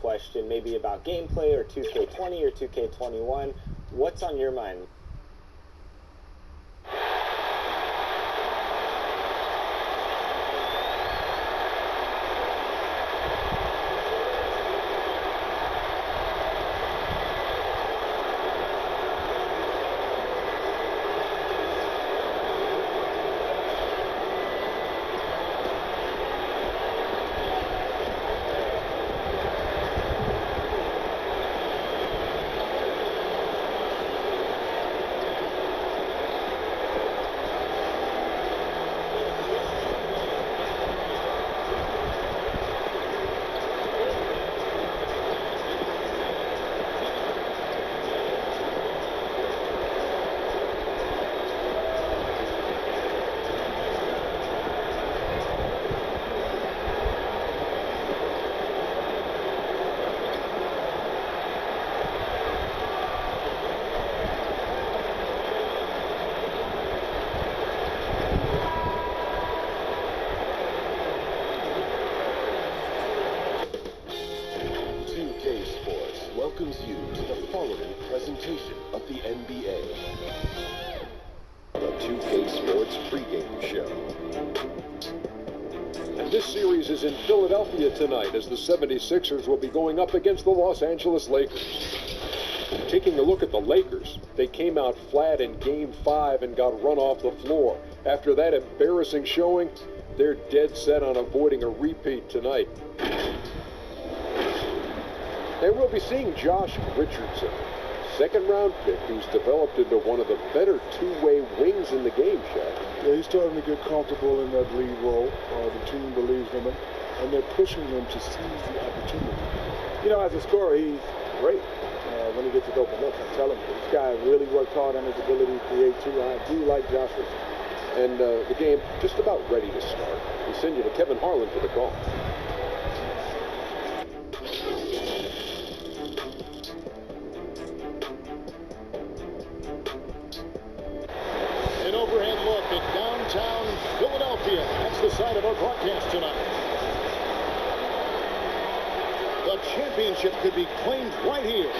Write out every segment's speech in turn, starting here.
question, maybe about gameplay or 2K20 or 2K21. What's on your mind? Welcomes you to the following presentation of the NBA. The 2K Sports pregame show. And this series is in Philadelphia tonight as the 76ers will be going up against the Los Angeles Lakers. Taking a look at the Lakers, they came out flat in Game 5 and got run off the floor. After that embarrassing showing, they're dead set on avoiding a repeat tonight. And we'll be seeing Josh Richardson, second-round pick who's developed into one of the better two-way wings in the game, Shaq. Yeah, he's starting to get comfortable in that lead role. The team believes in him, and they're pushing him to seize the opportunity. You know, as a scorer, he's great when he gets his open looks. I'm telling you, this guy really worked hard on his ability to create too. I do like Josh Richardson. And the game just about ready to start. We send you to Kevin Harlan for the call. Philadelphia. That's the side of our broadcast tonight. The championship could be claimed right here.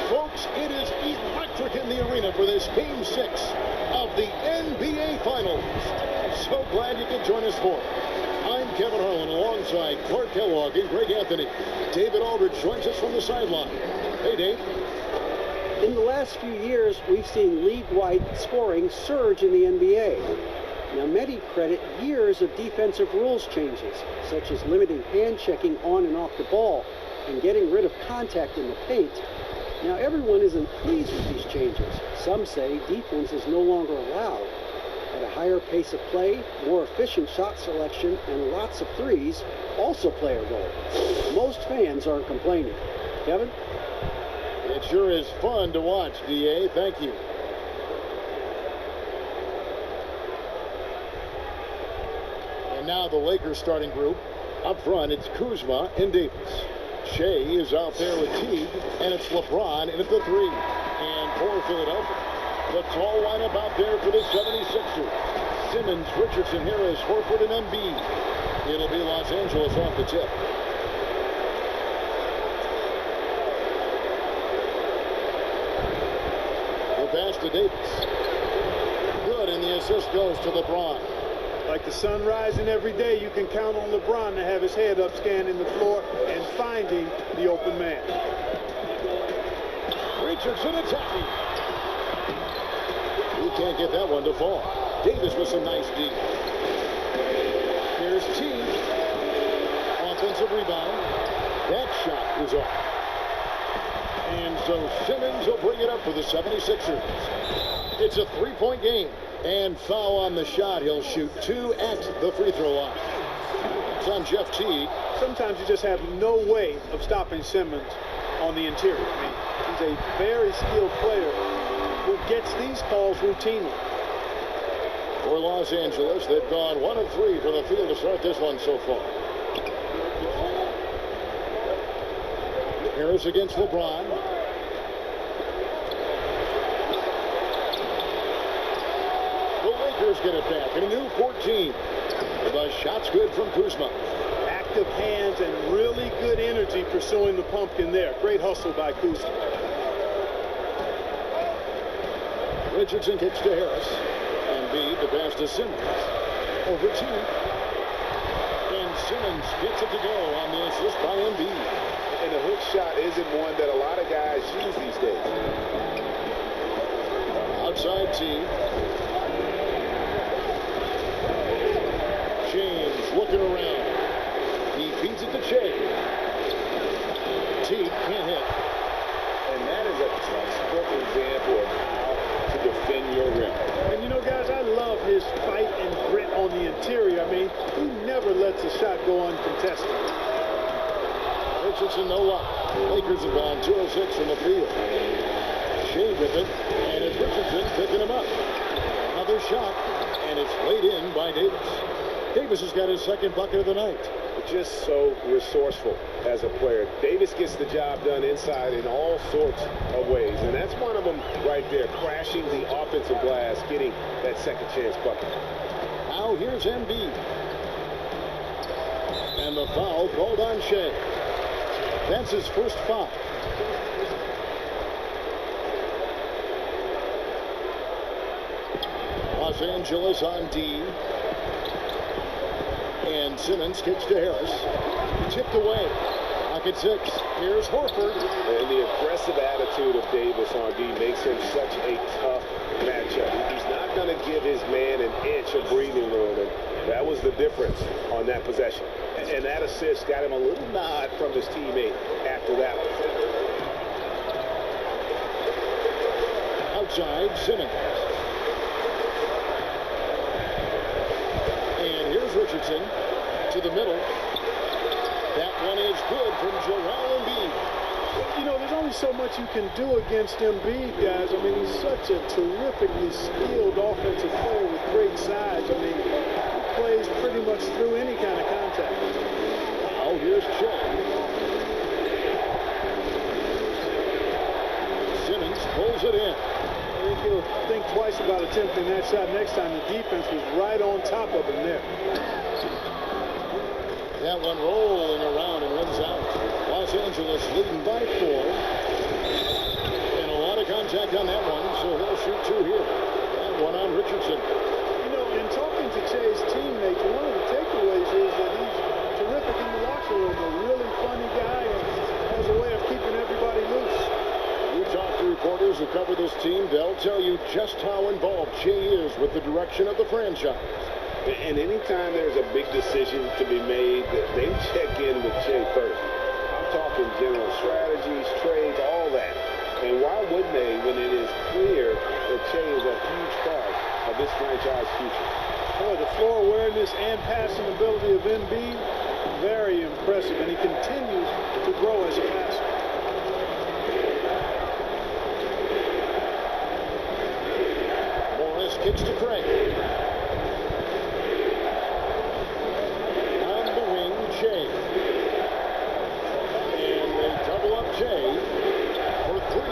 Folks, it is electric in the arena for this Game 6 of the NBA Finals. So glad you could join us for it. I'm Kevin Harlan alongside Clark Kellogg and Greg Anthony. David Aldridge joins us from the sideline. Hey, Dave. In the last few years, we've seen league-wide scoring surge in the NBA. Now, many credit years of defensive rules changes, such as limiting hand checking on and off the ball and getting rid of contact in the paint. Now, everyone isn't pleased with these changes. Some say defense is no longer allowed. At a higher pace of play, more efficient shot selection, and lots of threes also play a role. Most fans aren't complaining. Kevin? It sure is fun to watch, D.A. Thank you. Now the Lakers starting group. Up front, it's Kuzma and Davis. Shea is out there with Teague, and it's LeBron in at the 3. And for Philadelphia, the tall lineup out there for the 76ers. Simmons, Richardson, Harris, Horford, and Embiid. It'll be Los Angeles off the tip. The pass to Davis. Good, and the assist goes to LeBron. Like the sun rising every day, you can count on LeBron to have his head up, scanning the floor and finding the open man. Richardson attacking. He can't get that one to fall. Davis with some nice D. Here's Teague. Offensive rebound. That shot is off. And so Simmons will bring it up for the 76ers. It's a three-point game. And foul on the shot. He'll shoot 2 at the free throw line. It's on Jeff Teague. Sometimes you just have no way of stopping Simmons on the interior. I mean, he's a very skilled player who gets these calls routinely. For Los Angeles, they've gone 1 of 3 from the field to start this one so far. Harris against LeBron. Get it back. And a new 14. The shot's good from Kuzma. Back active hands and really good energy pursuing the pumpkin there. Great hustle by Kuzma. Richardson kicks to Harris. Embiid, the pass to Simmons. Over Teague. And Simmons gets it to go on the assist by Embiid. And the hook shot isn't one that a lot of guys use these days. Outside Teague. James looking around. He feeds it to Shea. Teague can't hit. And that is a textbook example of how to defend your rim. And you know, guys, I love his fight and grit on the interior. I mean, he never lets a shot go uncontested. Richardson, no luck. Lakers have gone 2-of-6 from the field. Shea with it, and it's Richardson picking him up. Another shot, and it's laid in by Davis. Davis has got his second bucket of the night. Just so resourceful as a player. Davis gets the job done inside in all sorts of ways, and that's one of them right there, crashing the offensive glass, getting that second chance bucket. Now here's Embiid. And the foul called on Shea. That's his first foul. Los Angeles on D. And Simmons kicks to Harris. Tipped away. Pocket 6. Here's Horford. And the aggressive attitude of Davis on D makes him such a tough matchup. He's not going to give his man an inch of breathing room, and that was the difference on that possession. And that assist got him a little nod from his teammate after that one. Outside, Simmons. And here's Richardson to the middle. That one is good from Joel Embiid. You know, there's only so much you can do against Embiid, guys. I mean, he's such a terrifically skilled offensive player with great size. I mean, he plays pretty much through any kind of contact. Now here's Shea. Simmons pulls it in. I think he'll think twice about attempting that shot next time. The defense was right on top of him there. That one rolling around and runs out. Los Angeles leading by 4. And a lot of contact on that one, so he'll shoot 2 here. And one on Richardson. You know, in talking to Che's teammates, one of the takeaways is that he's terrific in the locker room, a really funny guy, and has a way of keeping everybody loose. You talk to reporters who cover this team, they'll tell you just how involved Che is with the direction of the franchise. And anytime there's a big decision to be made, they check in with Che first. I'm talking general strategies, trades, all that. And why wouldn't they when it is clear that Che is a huge part of this franchise future? Boy, the floor awareness and passing ability of Embiid, very impressive, and he continues to grow as a passer. Morris kicks to Craig. Shea. And they double up Shea for 3.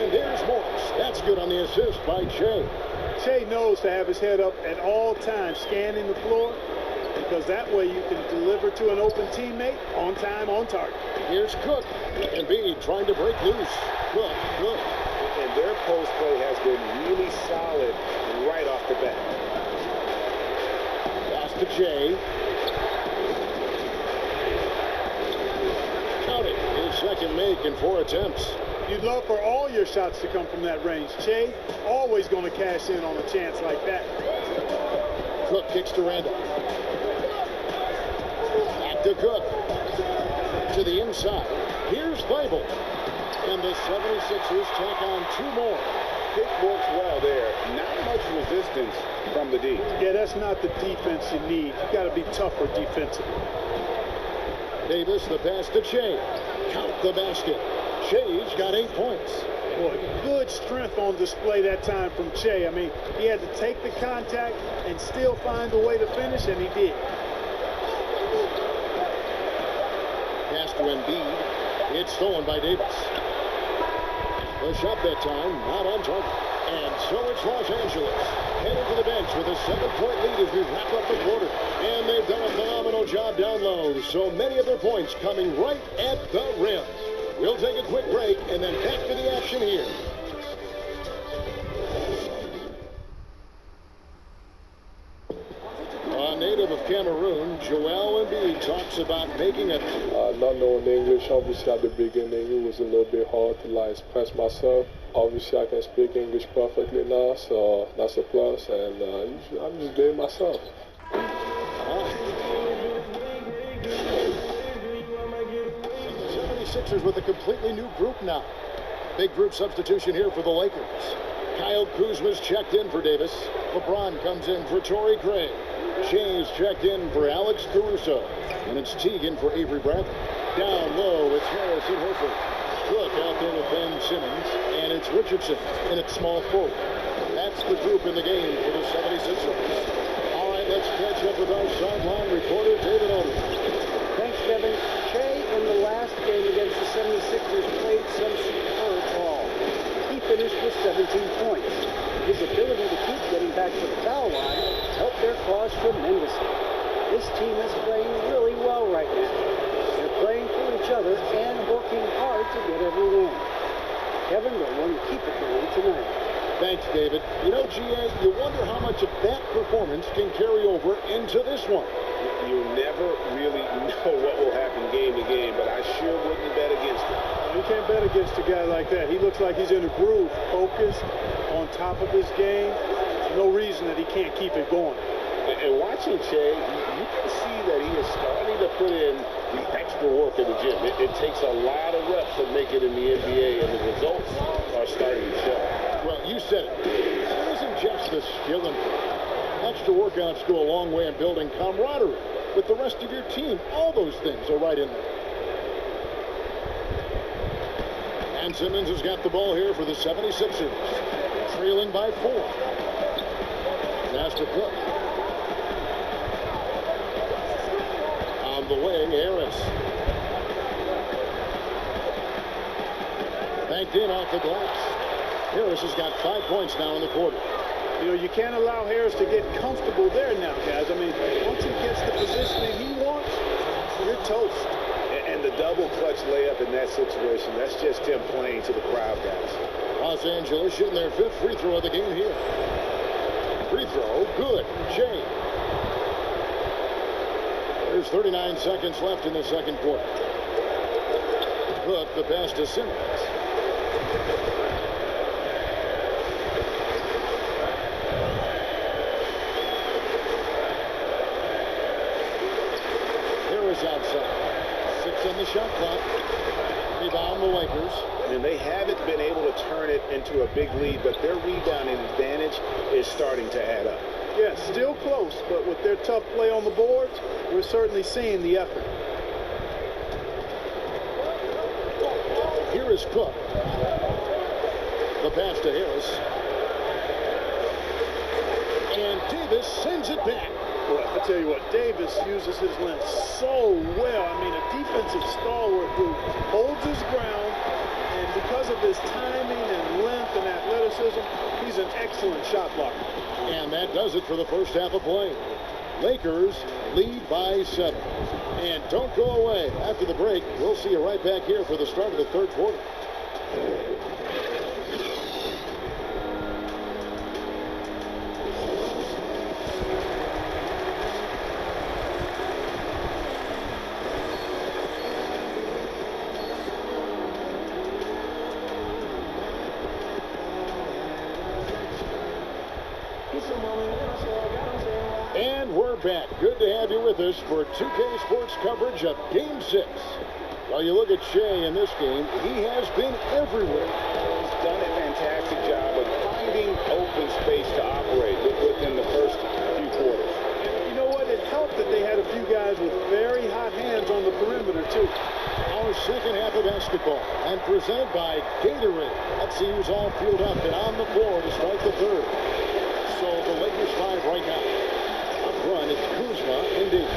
And there's Morris. That's good on the assist by Shea. Shea knows to have his head up at all times, scanning the floor, because that way you can deliver to an open teammate on time, on target. Here's Cook. Embiid trying to break loose. Cook, good. And their post play has been really solid right off the bat. Pass to Shea. His second make in 4 attempts. You'd love for all your shots to come from that range. Che, always going to cash in on a chance like that. Cook kicks to Randall. Back to Cook. To the inside. Here's Bible. And the 76ers tack on 2 more. Pick works well there. Not much resistance from the D. Yeah, that's not the defense you need. You got to be tougher defensively. Davis, the pass to Che. Count the basket. Che's got 8 points. Boy, good strength on display that time from Che. I mean, he had to take the contact and still find a way to finish, and he did. Pass to Embiid. It's stolen by Davis. The shot that time, not on target. And so it's Los Angeles headed to the bench with a 7-point lead as we wrap up the quarter. And they've done a phenomenal job down low. So many of their points coming right at the rim. We'll take a quick break and then back to the action here. A native of Cameroon, Joel Embiid talks about making it. Not knowing English, obviously at the beginning it was a little bit hard to express myself. Obviously I can speak English perfectly now, so that's a plus, and I'm just doing myself. 76ers with a completely new group now. Big group substitution here for the Lakers. Kyle Kuzma's checked in for Davis. LeBron comes in for Torrey Craig. Shay's checked in for Alex Caruso. And it's Teagan for Avery Bradley. Down low, it's Harris and Horford. Cook out there with Ben Simmons. And it's Richardson in its small forward. That's the group in the game for the 76ers. All right, let's catch up with our sideline reporter, David Odom. Thanks, Kevin. Shea in the last game against the 76ers played some superb ball. He finished with 17 points. His ability to keep getting back to the foul line helped their cause tremendously. This team is playing really well right now. They're playing for each other and working hard to get every win. Kevin will want to keep it going tonight. Thanks, David. You know, GA, you wonder how much of that performance can carry over into this one. You never really know what will happen game to game, but I sure wouldn't bet against him. You can't bet against a guy like that. He looks like he's in a groove, focused, on top of his game. There's no reason that he can't keep it going. And watching Shea, you can see that he is starting to put in the extra work in the gym. It takes a lot of reps to make it in the NBA, and the results are starting to show. Well, you said it. It isn't just the skill and extra workouts go a long way in building camaraderie with the rest of your team. All those things are right in there. And Simmons has got the ball here for the 76ers. Trailing by 4. Pass to Cook. On the wing, Harris. Banked in off the glass. Harris has got 5 points now in the quarter. You know, you can't allow Harris to get comfortable there now, guys. I mean, once he gets the positioning he wants, you're toast. And the double clutch layup in that situation, that's just him playing to the crowd, guys. Los Angeles shooting their 5th free throw of the game here. Free throw, good. Shea. There's 39 seconds left in the second quarter. Cook, the pass to Simmons. Harris outside. 6 on the shot clock. Rebound the Lakers. And they haven't been able to turn it into a big lead, but their rebounding advantage is starting to add up. Yeah, still close, but with their tough play on the boards, we're certainly seeing the effort. Here is Cook. The pass to Harris. And Davis sends it back. Well, I tell you what, Davis uses his length so well. I mean, a defensive stalwart who holds his ground, and because of his timing and length and athleticism, he's an excellent shot blocker. And that does it for the first half of play. Lakers lead by 7. And don't go away. After the break, we'll see you right back here for the start of the third quarter. And we're back. Good to have you with us for 2K Sports coverage of Game 6. While you look at Shea in this game, he has been everywhere. He's done a fantastic job of finding open space to operate within the first few quarters. You know what? It helped that they had a few guys with very hot hands on the perimeter, too. Our second half of basketball, and presented by Gatorade. Let's see who's all fueled up and on the floor to start the third. So the Lakers 5 right now. Up front, it's Kuzma and Davis.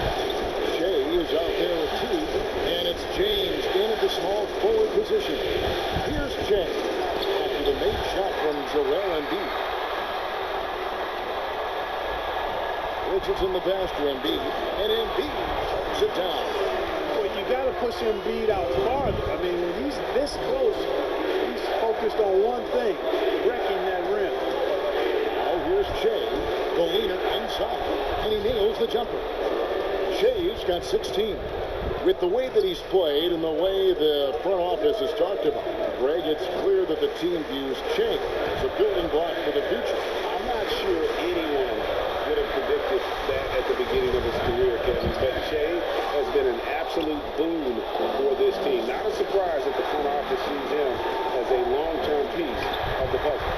Shea is out there with Teague, and it's James in at the small forward position. Here's Shea. with a made shot from Joel Embiid. Richardson the pass to Embiid, and Embiid throws it down. Well, you got to push Embiid out farther. I mean, when he's this close, he's focused on one thing, wrecking that rim. Now here's Shea, the leaner inside, and he nails the jumper. Shea's got 16. With the way that he's played and the way the front office has talked about Greg, it's clear that the team views Shea as a building block for the future. I'm not sure anyone would have predicted that at the beginning of his career, Kevin, but Shea has been an absolute boon for this team. Not a surprise that the front office sees him as a long-term piece of the puzzle.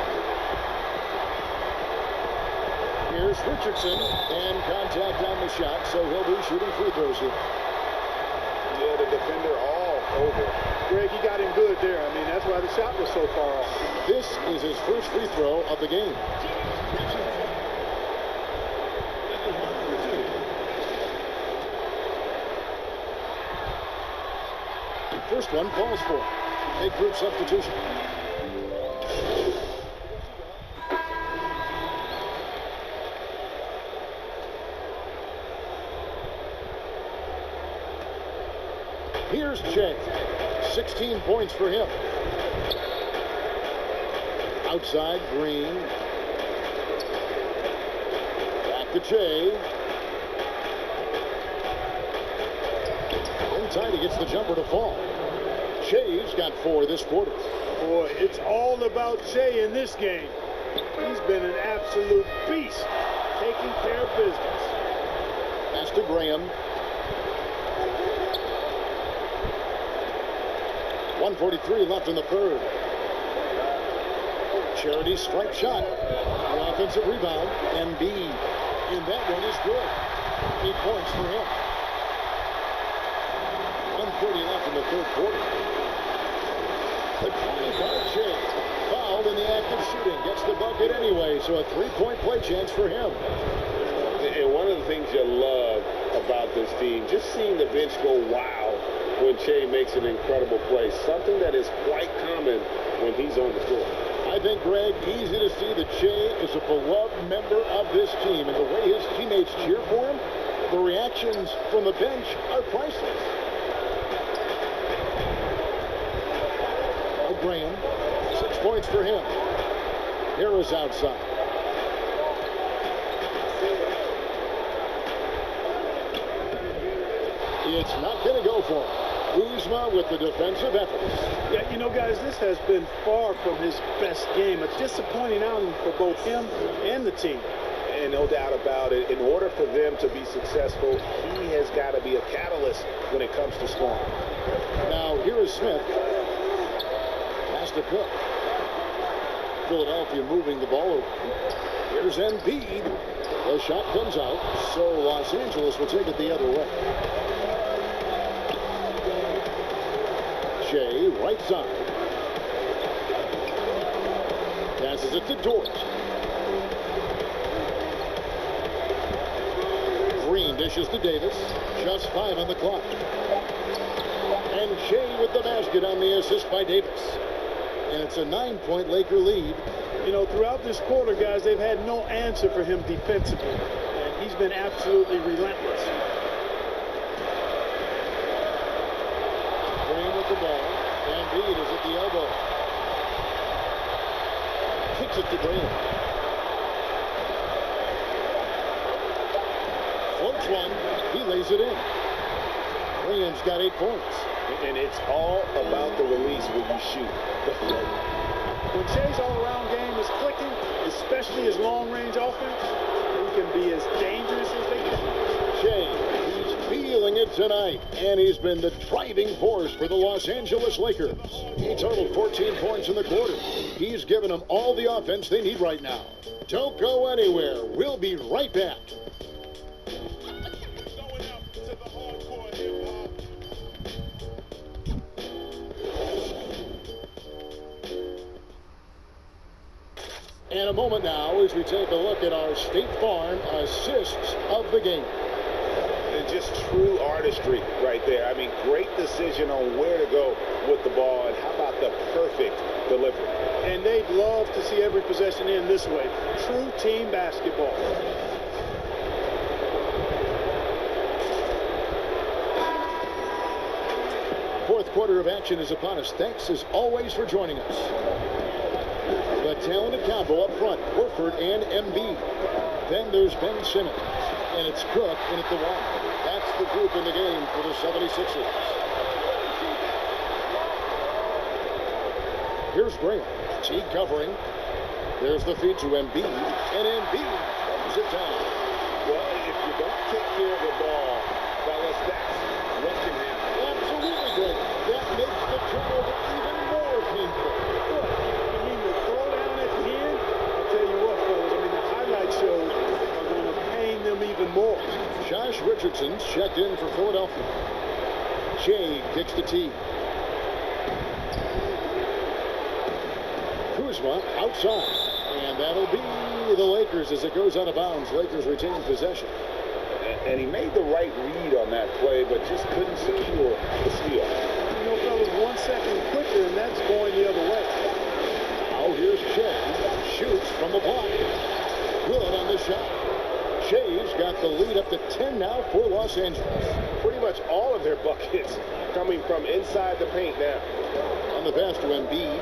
Here's Richardson, and contact on the shot, so he'll be shooting free throws here. Yeah, the defender all over. Greg, he got him good there. I mean, that's why the shot was so far off. This is his first free throw of the game. First one falls for him. Big group substitution. Here's Shea. 16 points for him. Outside, Green. Back to Shea. Inside, he gets the jumper to fall. Shea's got 4 this quarter. Boy, it's all about Shea in this game. He's been an absolute beast, taking care of business. Pass to Graham. 1:43 left in the third. Charity strike shot. The offensive rebound. Embiid. And that one is good. 8 points for him. 1:30 left in the third quarter. The 25 Shea. Fouled in the act of shooting. Gets the bucket anyway, so a 3-point play chance for him. And one of the things you love about this team, just seeing the bench go wild when Shea makes an incredible play. Something that is quite common when he's on the floor. I think, Greg, easy to see that Shea is a beloved member of this team. And the way his teammates cheer for him, the reactions from the bench are priceless. Graham, 6 points for him. Harris outside. It's not going to go for him. Kuzma with the defensive efforts. Yeah, you know, guys, this has been far from his best game. A disappointing outing for both him and the team. And no doubt about it, in order for them to be successful, he has got to be a catalyst when it comes to scoring. Now, here is Smith. To Cook. Philadelphia moving the ball over. Here's Embiid. The shot comes out, so Los Angeles will take it the other way. Shea, right side. Passes it to Dort. Green dishes to Davis. Just 5 on the clock. And Shea with the basket on the assist by Davis. And it's a 9-point Laker lead. You know, throughout this quarter, guys, they've had no answer for him defensively. And he's been absolutely relentless. Green with the ball. Embiid is at the elbow. Kicks it to Green. Floats one. He lays it in. Green's got 8 points. And it's all about the release when you shoot. The flow. When Shea's all-around game is clicking, especially his long-range offense, he can be as dangerous as they can. Shea, he's feeling it tonight, and he's been the driving force for the Los Angeles Lakers. He totaled 14 points in the quarter. He's given them all the offense they need right now. Don't go anywhere. We'll be right back. And a moment now as we take a look at our State Farm assists of the game. And just true artistry right there. I mean, great decision on where to go with the ball. And how about the delivery. And they'd love to see every possession end this way. True team basketball. Fourth quarter of action is upon us. Thanks as always for joining us. The talented combo up front, Horford and Embiid. Then there's Ben Simmons, and it's Cook in at the one. That's the group in the game for the 76ers. Here's Graham. Teague covering. There's the feed to Embiid, and Embiid comes it down. Well, if you don't take care of the ball, fellas, that's what can happen. Absolutely great. That makes the turnover even more painful. You mean the throwdown at the end? I'll tell you what, fellas. I mean, the highlight shows are going to pain them even more. Josh Richardson's checked in for Philadelphia. Jay kicks the tee. Kuzma outside. And that'll be the Lakers as it goes out of bounds. Lakers retain possession. And he made the right read on that play, but just couldn't secure the steal. You know, fellas, 1 second quicker, and that's going the other way. Now here's Shea. Shoots from the block. Good on the shot. Shea's got the lead up to 10 now for Los Angeles. Pretty much all of their buckets coming from inside the paint now. On the pass to Embiid.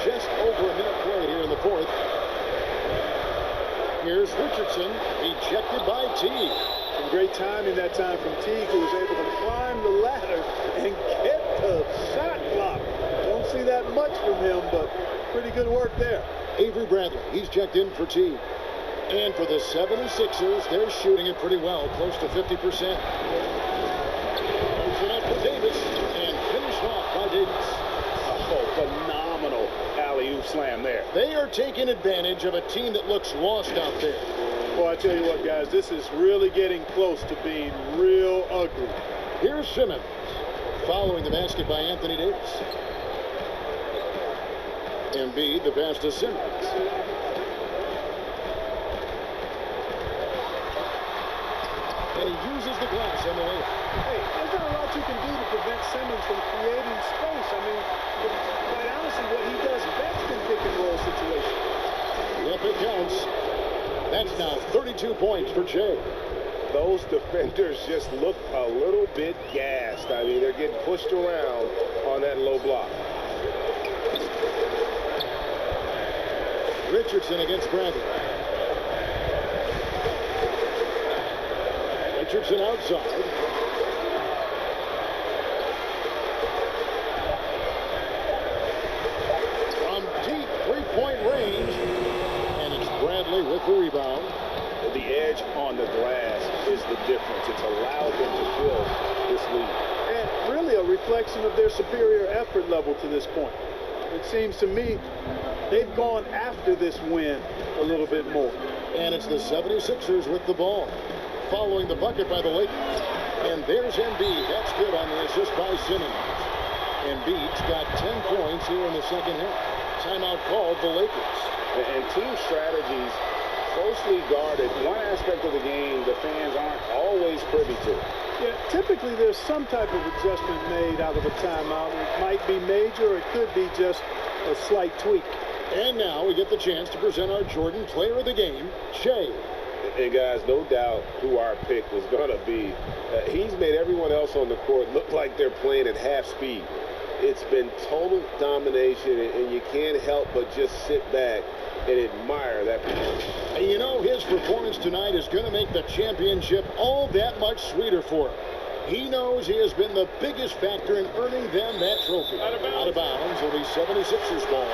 Just over a minute played here in the fourth. Here's Richardson, ejected by Teague. Some great timing that time from Teague, who was able to climb the ladder and get the shot block. Don't see that much from him, but pretty good work there. Avery Bradley, he's checked in for Teague. And for the 76ers, they're shooting it pretty well, close to 50%. Moves it up for Davis, and finished off by Davis. Oh, phenomenal alley-oop slam there. They are taking advantage of a team that looks lost out there. Well, I tell you what, guys, this is really getting close to being real ugly. Here's Simmons, following the basket by Anthony Davis. Embiid, the pass to Simmons. And he uses the glass on the way. Hey, there's not a lot you can do to prevent Simmons from creating space. I mean, quite honestly, what he does best in pick and roll situations. Yep, it counts. That's now 32 points for Jay. Those defenders just look a little bit gassed. I mean, they're getting pushed around on that low block. Richardson against Bradley. Richardson outside. From deep three-point range. And it's Bradley with the rebound. The edge on the glass is the difference. It's allowed them to build this lead. And really a reflection of their superior effort level to this point. It seems to me they've gone after this win a little bit more. And it's the 76ers with the ball. Following the bucket by the Lakers. And there's Embiid. That's good on the assist by Simmons. Embiid's got 10 points here in the second half. Timeout called the Lakers. And team strategies closely guarded. One aspect of the game the fans aren't always privy to. Yeah, typically there's some type of adjustment made out of a timeout. It might be major, or it could be just a slight tweak. And now we get the chance to present our Jordan Player of the Game, Shea. And guys, no doubt who our pick was going to be. He's made everyone else on the court look like they're playing at half speed. It's been total domination, and you can't help but just sit back and admire that performance. And you know, his performance tonight is going to make the championship all that much sweeter for him. He knows he has been the biggest factor in earning them that trophy. Out of bounds. It'll be 76ers ball.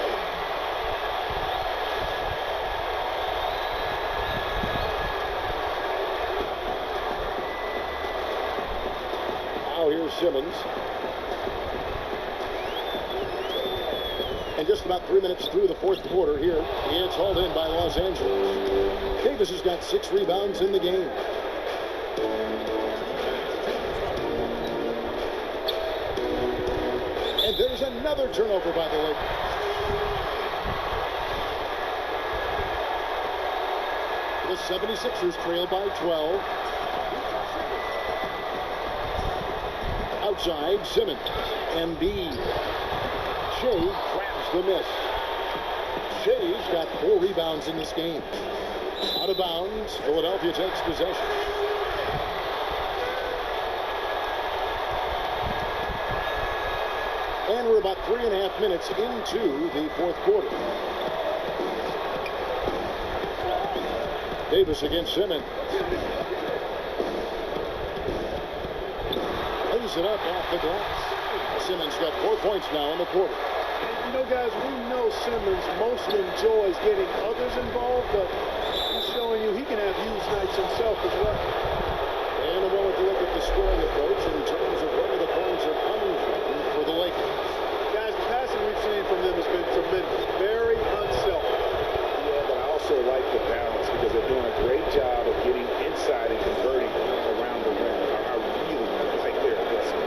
Now here's Simmons. And just about 3 minutes through the fourth quarter here, it's hauled in by Los Angeles. Davis has got 6 rebounds in the game. And there's another turnover by the Lakers. The 76ers trail by 12. outside. Simmons. Embiid. Shea grabs the miss. Shea's got 4 rebounds in this game. Out of bounds. Philadelphia takes possession. And we're about 3.5 minutes into the fourth quarter. Davis against Simmons. Lays it up off the glass. Simmons got 4 points now in the quarter. You know, guys, we know Simmons most enjoys getting others involved, but he's showing you he can have huge nights himself as well. And a moment to look at the scoring approach in terms of where the points are coming from for the Lakers. Guys, the passing we've seen from them has been tremendous. Very unselfish. Yeah, but I also like the balance because they're doing a great job of getting inside and converting around the rim. I really like their aggressive.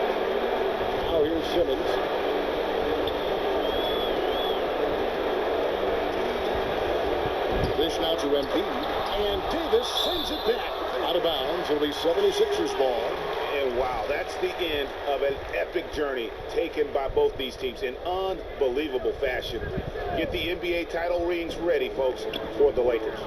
Now here's Simmons. Dish now to Embiid. And Davis sends it back. Out of bounds. It'll be 76ers ball. And wow, that's the end of an epic journey taken by both these teams in unbelievable fashion. Get the NBA title rings ready, folks, for the Lakers.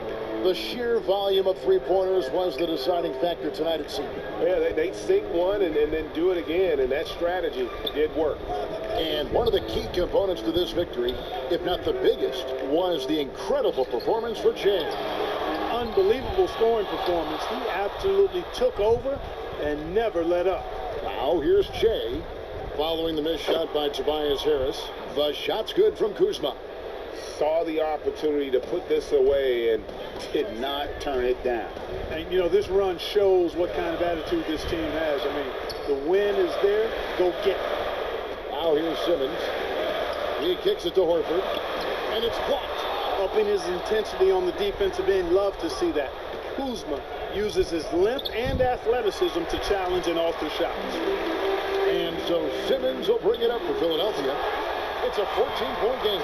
The sheer volume of three-pointers was the deciding factor tonight, it seemed. Yeah, they sink one and then do it again, and that strategy did work. And one of the key components to this victory, if not the biggest, was the incredible performance for Shea. Unbelievable scoring performance. He absolutely took over and never let up. Now here's Shea following the missed shot by Tobias Harris. The shot's good from Kuzma. Saw the opportunity to put this away and did not turn it down. And, you know, this run shows what kind of attitude this team has. I mean, the win is there. Go get it. Now here's Simmons. He kicks it to Horford. And it's blocked. Upping his intensity on the defensive end. Love to see that. Kuzma uses his length and athleticism to challenge and alter shots. And so Simmons will bring it up for Philadelphia. It's a 14-point game.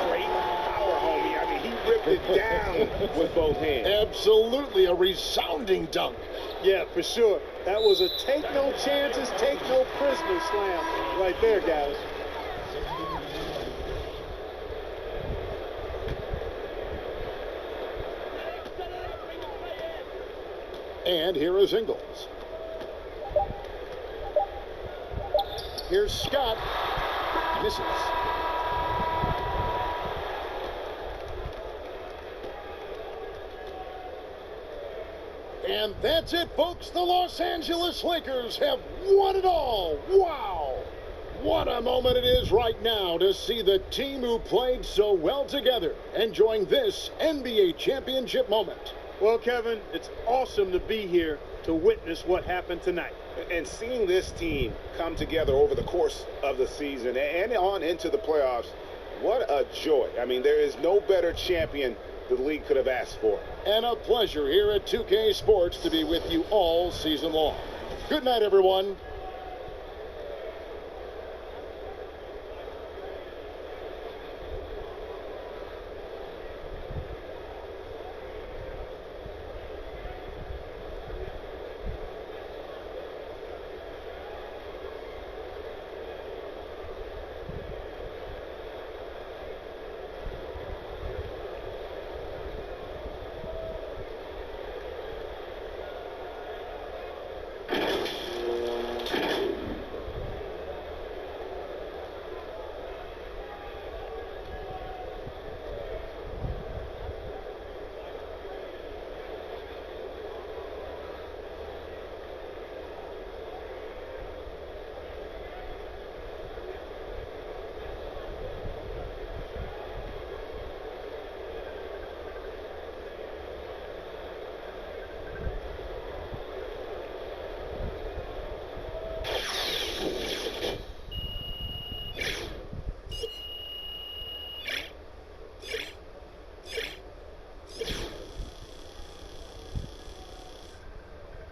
Straight power, homie. I mean, he ripped it down with both hands. Absolutely a resounding dunk. Yeah, for sure. That was a take no chances, take no prisoners slam right there, guys. And here is Ingles. Here's Scott. Misses. And that's it, folks. The Los Angeles Lakers have won it all. Wow. What a moment it is right now to see the team who played so well together enjoying this NBA championship moment. Well, Kevin, it's awesome to be here to witness what happened tonight. And seeing this team come together over the course of the season and on into the playoffs, what a joy. I mean, there is no better champion the league could have asked for. And a pleasure here at 2K Sports to be with you all season long. Good night, everyone.